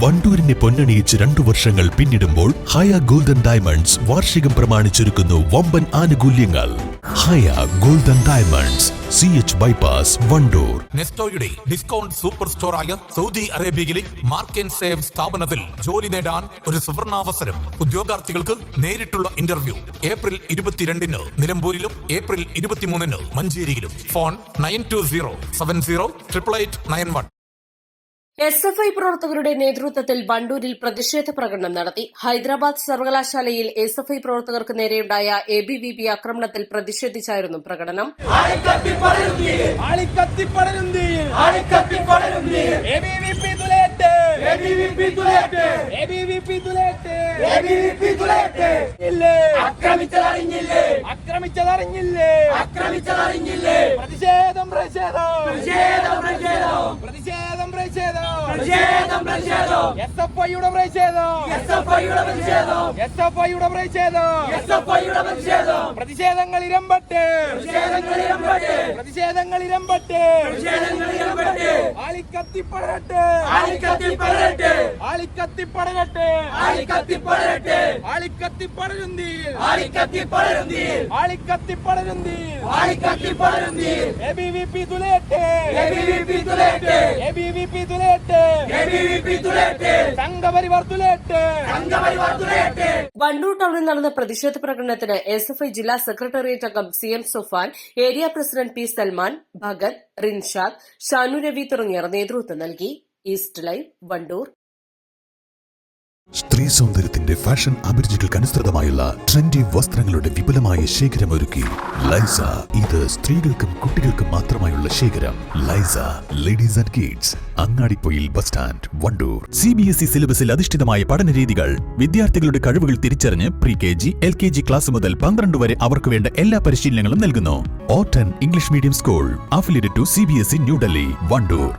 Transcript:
വണ്ടൂരിനെ പൊന്നണിയിച്ച് 2 വർഷങ്ങൾ പിന്നിടുമ്പോൾ ഹയ golden diamonds വാർഷികം പ്രമാണിച്ചൊരുക്കുന്നു വമ്പൻ ആനുകൂല്യങ്ങൾ. Haya golden diamonds, CH bypass, Wandoor. നെസ്റ്റോയുടെ ഡിസ്കൗണ്ട് സൂപ്പർ സ്റ്റോറായ സൗദി അറേബ്യയിലെ മാർക്ക് ആൻഡ് സേവ് സ്ഥാപനത്തിൽ ജോലി നേടാൻ ഒരു സുവർണാവസരം. ഉദ്യോഗാർത്ഥികൾക്ക് നേരിട്ടുള്ള ഇന്റർവ്യൂ ഏപ്രിൽ 22-ന് നിലമ്പൂരിലും ഏപ്രിൽ 23-ന് മഞ്ചേരിയിലും. ഫോൺ 9207088891. SFI പ്രവർത്തകരുടെ നേതൃത്വത്തിൽ വണ്ടൂരിൽ പ്രതിഷേധ പ്രകടനം നടത്തി. ഹൈദരാബാദ് സർവകലാശാലയിൽ SFI പ്രവർത്തകർക്ക് നേരെയുണ്ടായ ABVP ആക്രമണത്തിൽ പ്രതിഷേധിച്ചായിരുന്നു പ്രകടനം. പ്രതിഷേധങ്ങൾ ഇരമ്പട്ടെ. ആളിക്കത്തിപ്പടരട്ടെ. ABVP തുലയട്ടെ. സംഘപരിവാർ തുലയട്ടെ. വണ്ടൂർ ടൗണിൽ നടന്ന പ്രതിഷേധ പ്രകടനത്തിന് SFI ജില്ലാ സെക്രട്ടേറിയറ്റ് അംഗം CM Sofan, area president P Salman, Bhagath, Rinshad, Shanu Ravi തുടങ്ങിയവർ നേതൃത്വം നൽകി. East Live, Wandoor. സ്ത്രീ സൗന്ദര്യത്തിന്റെ ഫാഷൻ അഭിരുചികൾക്കനുസൃതമായുള്ള ട്രെൻഡി വസ്ത്രങ്ങളുടെ വിപുലമായ ശേഖരമൊരുക്കി ലൈസ. ഇത് സ്ത്രീകൾക്കും കുട്ടികൾക്കും മാത്രമായുള്ള ശേഖരം. ലൈസ ladies and kids, Angadipoyil bus stand, Wandoor. CBSE സിലബസിൽ അധിഷ്ഠിതമായ പഠനരീതികൾ. വിദ്യാർത്ഥികളുടെ കഴിവുകൾ തിരിച്ചറിഞ്ഞ് pre-KG, LKG ക്ലാസ് മുതൽ 12 വരെ അവർക്ക് വേണ്ട എല്ലാ പരിശീലനങ്ങളും നൽകുന്നു. Ottan English medium school, affiliated to CBSE New Delhi, Wandoor.